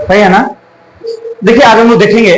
सही है ना। देखिए आज हम लोग देखेंगे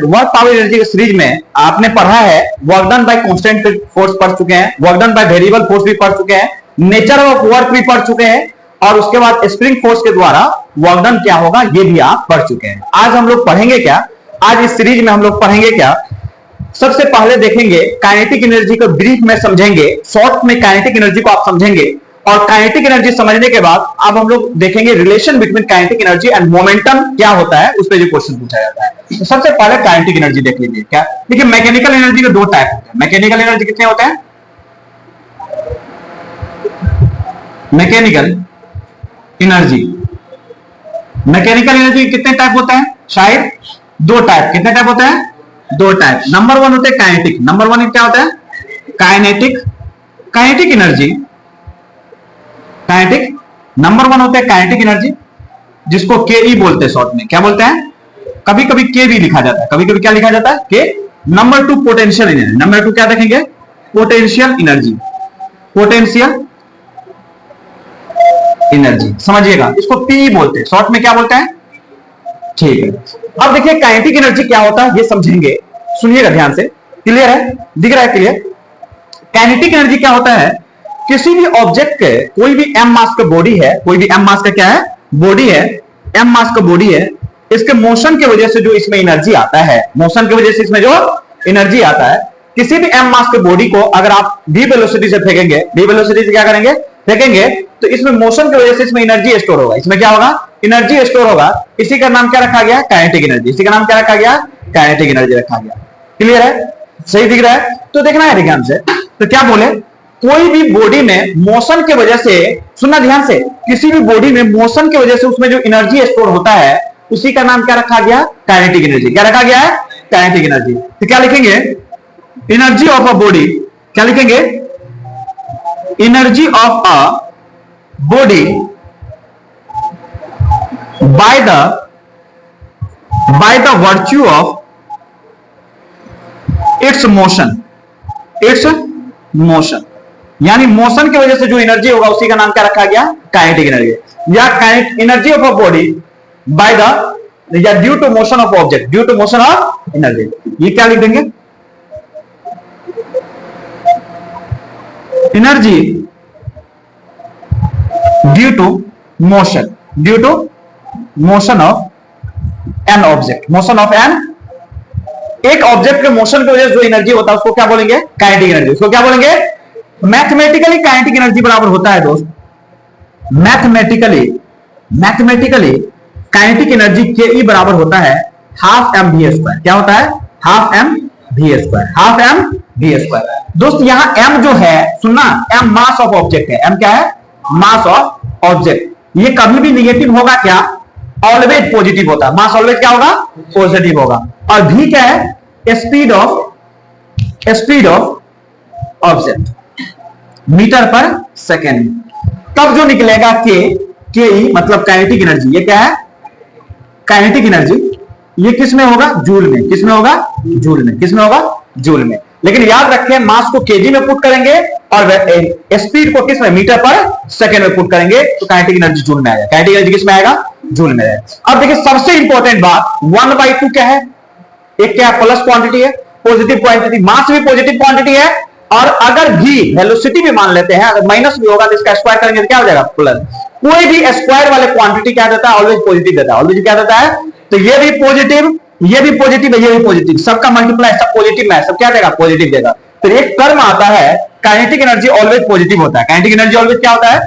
वर्क पावर एनर्जी के सीरीज में आपने पढ़ा है work done by constant force पढ़ चुके हैं, work done by variable force भी पढ़ चुके हैं, नेचर ऑफ वर्क भी पढ़ चुके हैं, और उसके बाद स्प्रिंग फोर्स के द्वारा वर्क डन क्या होगा ये भी आप पढ़ चुके हैं। आज हम लोग पढ़ेंगे क्या, आज इस सीरीज में हम लोग पढ़ेंगे क्या, सबसे पहले देखेंगे काइनेटिक एनर्जी को ब्रीफ में समझेंगे, शॉर्ट में काइनेटिक एनर्जी को आप समझेंगे, और काइनेटिक एनर्जी समझने के बाद अब हम लोग देखेंगे relation between kinetic energy and momentum क्या होता है, उस पर जो क्वेश्चन पूछा जाता है। तो सबसे पहले काइनेटिक एनर्जी देख लीजिए। क्या देखिए, मैकेनिकल एनर्जी के दो टाइप होते हैं। मैकेनिकल एनर्जी कितने होते हैं? मैकेनिकल एनर्जी, मैकेनिकल एनर्जी कितने टाइप होते हैं? शायद दो टाइप। कितने टाइप होते हैं? दो टाइप। नंबर वन होते हैं काइनेटिक। नंबर वन क्या होता है? Kinetic. Kinetic energy, kinetic number one होता है काइनेटिक एनर्जी, जिसको के बोलते हैं शॉर्ट में। क्या बोलते हैं? कभी कभी के भी लिखा जाता है, कभी कभी क्या लिखा जाता है? के। Number two potential energy. Number two क्या देखेंगे? Potential energy. पोटेंशियल एनर्जी समझिएगा, इसको पी बोलते हैं शॉर्ट में। क्या बोलते हैं? ठीक है। अब देखिए काइनेटिक एनर्जी क्या होता है ये समझेंगे, सुनिएगा ध्यान से। क्लियर है? दिख रहा है क्लियर? काइनेटिक एनर्जी क्या होता है? किसी भी ऑब्जेक्ट के, कोई भी एम मास का बॉडी है, कोई भी एम मास का क्या है? बॉडी है, एम मास का बॉडी है, इसके मोशन की वजह से जो इसमें एनर्जी आता है, मोशन की वजह से इसमें जो एनर्जी आता है, किसी भी एम मास के बॉडी को अगर आप वी वेलोसिटी से फेंकेंगे, वी वेलोसिटी से क्या करेंगे? फेंकेंगे, तो इसमें मोशन की वजह से इसमें एनर्जी स्टोर होगा। इसमें क्या होगा? एनर्जी स्टोर होगा। इसी का नाम क्या रखा गया? Kinetic energy. इसी का नाम क्या रखा गया? काइनेटिक एनर्जी रखा गया। क्लियर है? सही दिख रहा है? तो देखना है ध्यान से। तो क्या बोले, कोई भी बॉडी में मोशन की वजह से, सुनना ध्यान से, किसी भी बॉडी में मोशन की वजह से उसमें जो एनर्जी स्टोर होता है उसी का नाम क्या रखा गया? Kinetic energy. क्या रखा गया है? Kinetic energy. तो क्या लिखेंगे? Energy of a body. क्या लिखेंगे? Energy of a body by the virtue of its motion. It's motion, यानी मोशन की वजह से जो एनर्जी होगा उसी का नाम क्या रखा गया? Kinetic energy. या energy of a body by the, या due to motion of object, due to motion of energy. ये क्या लिख देंगे? Energy due to motion, due to motion of an object, motion of an, एक object के motion की वजह से जो एनर्जी होता है उसको क्या बोलेंगे? Kinetic energy. उसको क्या बोलेंगे? मैथमेटिकली काइनेटिक एनर्जी बराबर होता है दोस्त, मैथमेटिकली काइनेटिक एनर्जी के ई बराबर होता है हाफ एम वी स्क्वायर। क्या होता है? Half M V square, half M V square. दोस्त यहां एम जो है, सुनना, एम मास ऑफ ऑब्जेक्ट है। एम क्या है? Mass of object. ये कभी भी निगेटिव होगा क्या? ऑलवेज पॉजिटिव होता है। मास ऑलवेज क्या होगा? पॉजिटिव होगा। और भी क्या है? स्पीड ऑफ ऑब्जेक्ट मीटर पर सेकेंड। तब जो निकलेगा के ई मतलब काइनेटिक एनर्जी। ये क्या है? Kinetic energy. ये किस में होगा? जूल में। किस में होगा? जूल में। किस में होगा? जूल में। लेकिन याद रखें, मास को केजी में पुट करेंगे और स्पीड को किस में? मीटर पर सेकेंड में पुट करेंगे, तो काइनेटिक एनर्जी जूल में आएगा। काइनेटिक एनर्जी किस में आएगा? जूल में आएगा। अब देखिए सबसे इंपॉर्टेंट बात, 1/2 क्या है? एक क्या है? प्लस क्वांटिटी है, पॉजिटिव क्वांटिटी। मास भी पॉजिटिव क्वांटिटी है, और अगर भी वेलोसिटी भी मान लेते हैं, अगर माइनस भी होगा तो इसका स्क्वायर करेंगे तो क्या हो जाएगा? प्लस। कोई भी स्क्वायर वाले क्वांटिटी क्या देता है? ऑलवेज पॉजिटिव देता है। ऑलवेज क्या देता है? तो ये भी पॉजिटिव, ये भी पॉजिटिव है, ये भी पॉजिटिव, सबका मल्टीप्लाई सब पॉजिटिव में, सब क्या देगा? पॉजिटिव देगा। तो एक टर्म आता है काइनेटिक एनर्जी ऑलवेज पॉजिटिव होता है। काइनेटिक एनर्जी ऑलवेज क्या होता है?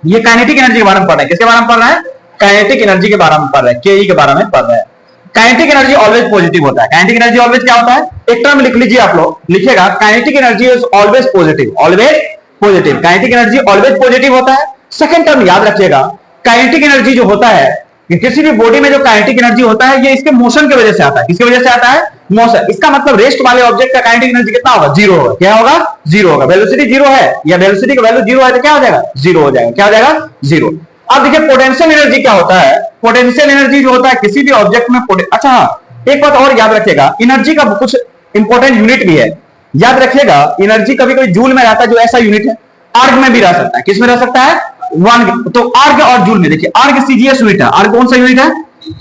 ये काइनेटिक एनर्जी के बारे में पढ़ रहा है। किसके बारे में पढ़ रहा है? काइनेटिक एनर्जी के बारे में पढ़ रहा है, के ई के बारे में पढ़ रहा है। काइनेटिक एनर्जी ऑलवेज पॉजिटिव होता है। काइनेटिक एनर्जी ऑलवेज क्या होता है? एक टर्म लिख लीजिए आप लोग, लिखिएगा kinetic energy is always positive. Always positive, kinetic energy always positive होता है। सेकंड टर्म याद रखिएगा, काइनेटिक एनर्जी जो होता है, किसी भी बॉडी में जो काइनेटिक एनर्जी होता है ये इसके मोशन की वजह से आता है। किसकी वजह से आता है? मोशन। इसका मतलब रेस्ट वाले ऑब्जेक्ट का काइनेटिक एनर्जी कितना होगा? जीरो होगा। क्या होगा? जीरो होगा। वेलोसिटी जीरो है या वेलोसिटी का वैल्यू जीरो है तो क्या हो जाएगा? जीरो हो जाएगा। क्या हो जाएगा? जीरो। अब देखिए पोटेंशियल एनर्जी क्या होता है? पोटेंशियल एनर्जी जो होता है किसी भी ऑब्जेक्ट में अच्छा हाँ, एक बात और याद रखिएगा, एनर्जी का कुछ इंपॉर्टेंट यूनिट भी है। याद रखिएगा, एनर्जी कभी कभी जूल में रहता है, जो ऐसा यूनिट है। आर्ग में भी रह सकता है। किस में रह सकता है? वन। तो आर्ग और जूल में देखिए, आर्ग सीजीएस यूनिट है। आर्ग कौन सा यूनिट है?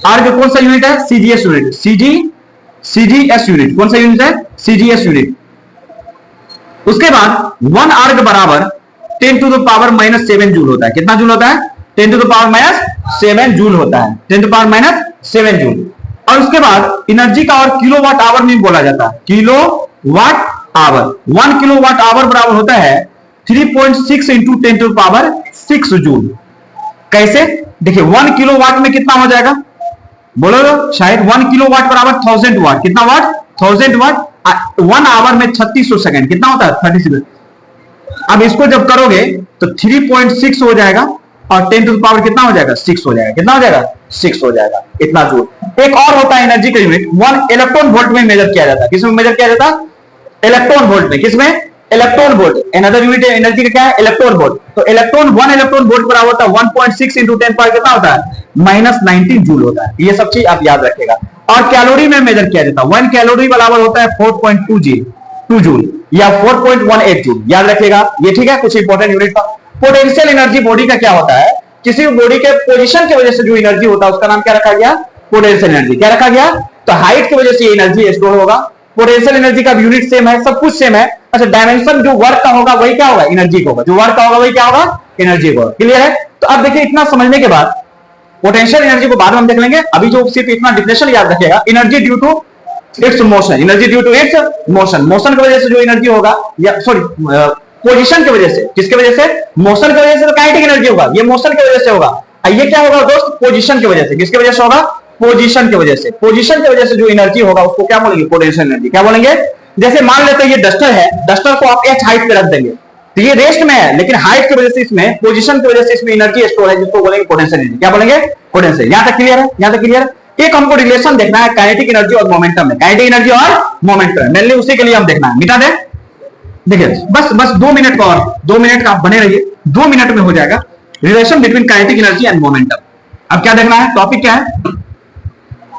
अर्ग कौन सा यूनिट है? CGS unit. सीजीएस यूनिट कौन सा यूनिट है? CGS unit. उसके बाद 1 अर्ग बराबर 10 to the power minus 7 joule होता है। कितना जूल होता है? 10 to the power minus 7 joule होता है। 10 to the power minus 7 joule. और उसके बाद एनर्जी का और किलोवाट आवर में बोला जाता है। किलोवाट आवर, 1 किलोवाट आवर बराबर होता है 3.6 into 10 to the power 6 joule. कैसे? देखिए 1 किलोवाट में कितना हो जाएगा? बोलो शायद 1 किलोवाट बराबर 1000 वाट। कितना वाट? 1000 वाट। 1 आवर में 3600 सेकंड कितना होता है? 36। अब इसको जब करोगे तो 3.6 हो जाएगा और 10 टू द पावर कितना हो जाएगा? 6 हो जाएगा। कितना हो जाएगा? 6 हो जाएगा। इतना जूल। एक और होता है एनर्जी का यूनिट, 1 इलेक्ट्रॉन वोल्ट में मेजर किया जाता है। किसमें मेजर किया जाता है? इलेक्ट्रॉन वोल्ट में। किसमें? Electron volt. Another unit energy का क्या है? Electron volt. तो 1 इलेक्ट्रॉन वोल्ट बराबर होता है 1.6 इंटू 10 पावर कितना होता है? -19 जूल होता है। ये सब चीज आप याद रखिएगा। और कैलोरी में मेजर किया जाता है। 1 कैलोरी बराबर होता है 4.2 जूल या 4.18 जूल। याद रखिएगा ये, ठीक है। कुछ इंपॉर्टेंट यूनिट का। पोटेंशियल एनर्जी बॉडी का क्या होता है? किसी बॉडी के पोजीशन की वजह से जो एनर्जी होता है उसका नाम क्या रखा गया? Potential energy. क्या रखा गया? तो हाइट की वजह से एनर्जी स्टोर होगा। पोटेंशियल एनर्जी का यूनिट सेम है, सब कुछ सेम है। अच्छा, डायमेंशन जो वर्क का होगा वही क्या होगा? एनर्जी का होगा। जो वर्क का होगा वही क्या होगा? एनर्जी का होगा। क्लियर है? तो अब देखिए इतना समझने के बाद पोटेंशियल एनर्जी को बाद में हम देख लेंगे। अभी जो सिर्फ इतना डिफिनेशन याद रखिएगा, energy due to its motion. Energy due to its motion. Motion की वजह से जो एनर्जी होगा, या सॉरी पोजीशन की वजह से। किसकी वजह से? मोशन की वजह से तो काइनेटिक एनर्जी होगा। ये मोशन की वजह से होगा। ये क्या होगा दोस्त? पोजीशन की वजह से। किसकी वजह से होगा? पोजीशन की वजह से। पोजीशन की वजह से जो एनर्जी होगा उसको क्या बोलेंगे? Potential energy. क्या बोलेंगे? जैसे मान लेते हैं ये डस्टर है, डस्टर को आप h हाइट पे रख देंगे तो ये रेस्ट में है, लेकिन हाइट की वजह से इसमें, पोजीशन की वजह से इसमें एनर्जी स्टोर है, जिसको बोलेंगे पोटेंशियल एनर्जी। क्या बोलेंगे? पोटेंशियल। यहां तक क्लियर है? यहां तक क्लियर है? एक हमको रिलेशन देखना है काइनेटिक एनर्जी और मोमेंटम में। काइनेटिक एनर्जी और मोमेंटम मेनली उसी के लिए हम देखना है। मिटा दे। देखिए बस 2 मिनट का, और 2 मिनट का आप बने रहिए, 2 मिनट में हो जाएगा। Relation between kinetic energy and momentum. अब क्या देखना है? टॉपिक क्या है?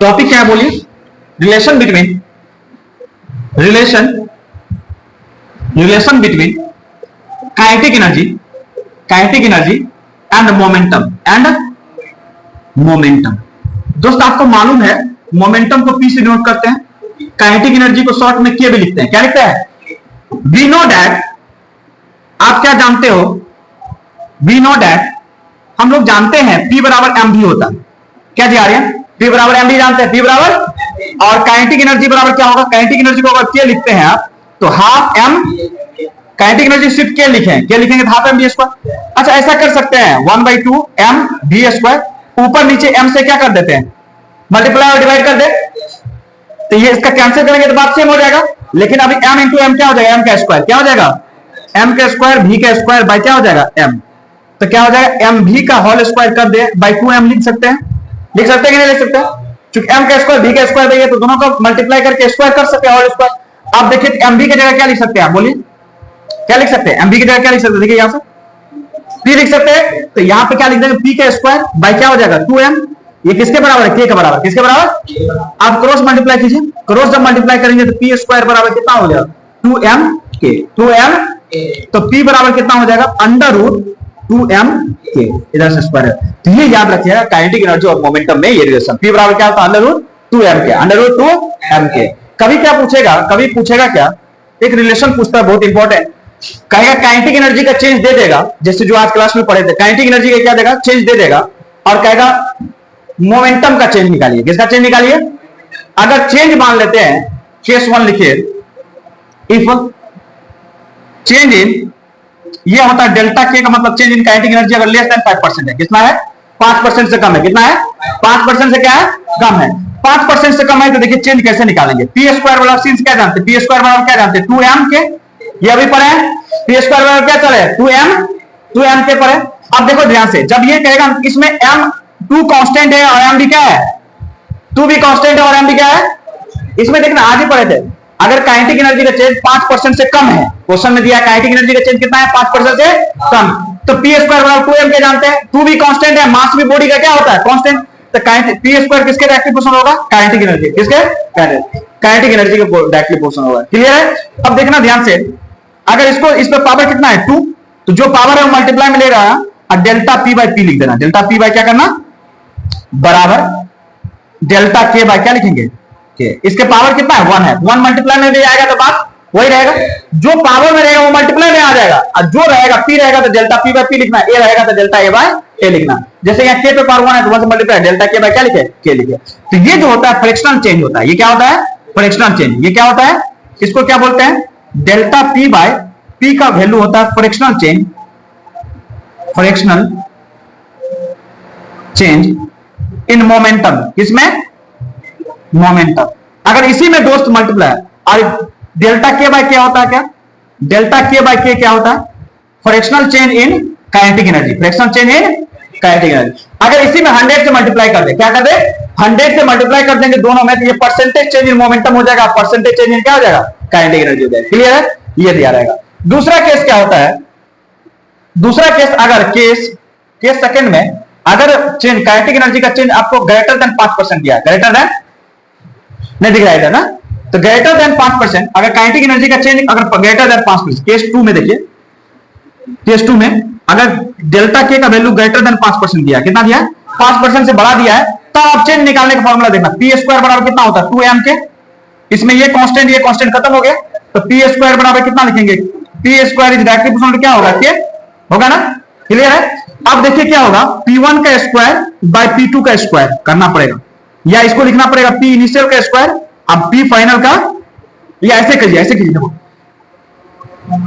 टॉपिक क्या है बोलिए? Relation between kinetic energy and momentum. दोस्त आपको मालूम है मोमेंटम को पी से डिनोट करते हैं, काइनेटिक एनर्जी को शॉर्ट में के भी लिखते हैं। क्या लिखते हैं? We know that. आप क्या जानते हो? वी नो दैट, हम लोग जानते हैं P बराबर mv होता है। क्या जी आ रहे हैं? P बराबर mv जानते हैं। P बराबर, और काइनेटिक एनर्जी बराबर क्या होगा? काइनेटिक एनर्जी को अगर के लिखते हैं आप तो हाफ m, काइनेटिक एनर्जी सिर्फ के लिखेंगे तो हाफ mv स्क्वायर। अच्छा ऐसा कर सकते हैं 1/2 mv स्क्वायर, ऊपर नीचे m से क्या कर देते हैं? मल्टीप्लाई और डिवाइड कर दे, तो ये इसका कैंसिल करेंगे तो बात सेम हो जाएगा। लेकिन अभी m इंटू m क्या हो जाएगा? m का स्क्वायर। क्या हो जाएगा? m का स्क्वायर v का स्क्वायर बाय क्या हो जाएगा? m। तो क्या हो जाएगा? mv का होल स्क्वायर कर दे बाय 2m। लिख सकते हैं कि नहीं लिख सकते? चूंकि m का स्क्वायर v का स्क्वायर है तो दोनों को मल्टीप्लाई करके स्क्वायर कर सकते हैं, होल स्क्वायर। अब देखिए mv की जगह क्या लिख सकते हैं आप? बोलिए क्या लिख सकते हैं? mv की जगह क्या लिख सकते हैं? देखिए यहां से p लिख सकते हैं, तो यहां पे क्या लिख देंगे? p का स्क्वायर बाय क्या हो जाएगा? 2m। ये किसके बराबर है? k के बराबर। किसके बराबर? आप क्रॉस मल्टीप्लाई कीजिए, क्रॉस जब मल्टीप्लाई करेंगे तो p स्क्वायर बराबर कितना हो जाएगा? 2mk। 2m, तो p बराबर कितना हो जाएगा? Under root 2mk। इधर से स्क्वायर है। तो ये याद रखिएगा काइनेटिक एनर्जी और मोमेंटम में ये रिलेशन। p बराबर क्या होता है? Under root 2mk। Under root 2mk। कभी क्या पूछेगा? कभी पूछेगा क्या? एक रिलेशन पूछता है बहुत इंपॉर्टेंट, कहेगा काइनेटिक एनर्जी का चेंज दे देगा, जैसे जो आज क्लास में पढ़े थे। काइनेटिक एनर्जी का क्या देगा? चेंज दे देगा, और कहेगा मोमेंटम का चेंज निकालिए। किसका चेंज निकालिए? अगर चेंज मान लेते हैं, केस 1 लिखिए, इफ चेंज इन, ये होता है डेल्टा के का मतलब चेंज इन काइनेटिक एनर्जी अगर लेस देन 5% है। कितना है? 5% से कम है। कितना है? 5% से क्या है? कम है। 5% से कम है तो देखिए चेंज कैसे निकालेंगे? पी स्क्वायर वाला सीन्स क्या जानते हैं? पी स्क्वायर वाला क्या जानते हैं? 2mk। ये अभी पढ़े हैं। पी स्क्वायर वाला क्या चले? 2mk पढ़े। अब देखो ध्यान से, जब ये कहेगा इसमें m2 कांस्टेंट है और m भी क्या है? 2 भी कांस्टेंट है और m भी क्या है? इसमें देखना आज ही पढ़े थे, अगर काइनेटिक एनर्जी का चेंज 5% से कम है, क्वेश्चन में दिया काइनेटिक एनर्जी का चेंज कितना है? 5% से कम, तो पी स्क्वायर बराबर 2m जानते हैं। 2 भी कांस्टेंट है, मास भी बॉडी का क्या होता है? कांस्टेंट। तो पी स्क्वायर किसके डायरेक्टली प्रोपोर्शनल होगा? Kinetic energy. किसके? काइनेटिक एनर्जी के डायरेक्टली प्रोपोर्शनल होगा। क्लियर है? अब देखना ध्यान से, अगर इसको इस पर पावर कितना है? 2, तो जो पावर है वो मल्टीप्लाई में ले रहा है, और डेल्टा p बाय p लिख देना। डेल्टा p बाय क्या करना? बराबर डेल्टा के बाय क्या लिखेंगे, के। इसके पावर कितना है, 1 है, 1 मल्टीप्लाई में भी आएगा तो बात वही रहेगा, जो पावर में रहेगा वो मल्टीप्लाई में आ जाएगा, और जो रहेगा पी रहेगा तो डेल्टा पी बाय पी लिखना, ए रहेगा तो डेल्टा ए बाय ए लिखना। जैसे यहाँ के पे पावर 1 है तो 1 से मल्टीप्लाई, डेल्टा के बाय क्या लिखे, के लिखे। तो ये जो होता है फ्रैक्शनल चेंज होता है, ये क्या होता है, फ्रैक्शनल चेंज। ये क्या होता है, इसको क्या बोलते हैं, डेल्टा पी बाय पी का वैल्यू होता है fractional change, fractional change in momentum. किसमें, मोमेंटम। अगर इसी में दोस्त मल्टीप्लाई, और डेल्टा के बाय क्या होता है, क्या डेल्टा के बाय के क्या होता है, fractional change in kinetic energy, fractional change in kinetic energy. अगर इसी में 100 से मल्टीप्लाई कर दे, क्या कर दे, 100 से मल्टीप्लाई कर देंगे दोनों में, तो ये परसेंटेज चेंज इन मोमेंटम हो जाएगा, परसेंटेज चेंज इन क्या हो जाएगा, काइनेटिक एनर्जी हो जाएगा। क्लियर है, ये दिया रहेगा। दूसरा केस क्या होता है, दूसरा केस, अगर केस सेकंड में अगर चेंज काइनेटिक एनर्जी का चेंज आपको ग्रेटर देन 5% दिया, ग्रेटर देन, नहीं दिख रहा है ना, तो ग्रेटर देन 5%, अगर काइनेटिक एनर्जी का चेंज अगर ग्रेटर देन 5%, केस 2 में देखिए, केस 2 में अगर डेल्टा के का वैल्यू ग्रेटर देन 5% दिया, कितना दिया, 5% से बढ़ा दिया है, तो आप चेंज निकालने का फॉर्मूला देखना, पी स्क्वायर बराबर कितना होता है, 2m के, इसमें ये कांस्टेंट खत्म हो गया, तो पी स्क्वायर बराबर कितना लिखेंगे, P square is directly proportional क्या होगा, के होगा ना। क्लियर है। अब देखिए क्या होगा, P1 का स्क्वायर बाय P2 का स्क्वायर करना पड़ेगा, या इसको लिखना पड़ेगा P इनिशियल का स्क्वायर, अब P फाइनल का, या ऐसे कीजिए, ऐसे कीजिए, देखो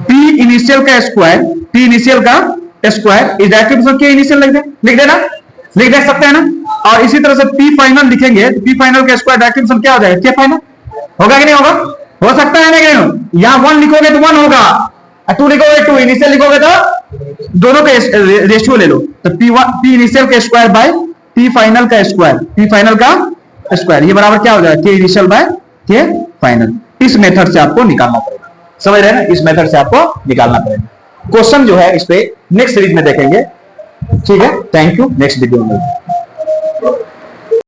P इनिशियल का स्क्वायर, P इनिशियल का स्क्वायर इज डायरेक्टली प्रोपोर्शनल के इनिशियल लिख देना, लिख दे सकते हैं ना। और इसी तरह से P फाइनल लिखेंगे, तो P फाइनल का स्क्वायर डायरेक्टली प्रोपोर्शनल क्या हो जाएगा, K फाइनल, होगा कि नहीं होगा, हो सकता है ना, यहां 1 लिखोगे तो 1 होगा, 2 लिखोगे 2, इनिशियल लिखोगे तो दोनों का रेशियो ले लो, तो P इनिशियल का स्क्वायर बाय P फाइनल का स्क्वायर, P फाइनल का स्क्वायर, ये बराबर क्या हो जाएगा, K initial by K final. इस मेथड से आपको निकालना पड़ेगा, समझ रहे हैं ना, इस मेथड से आपको निकालना पड़ेगा। क्वेश्चन जो है इस पे नेक्स्ट सीरीज में देखेंगे, ठीक है। थैंक यू, नेक्स्ट वीडियो में।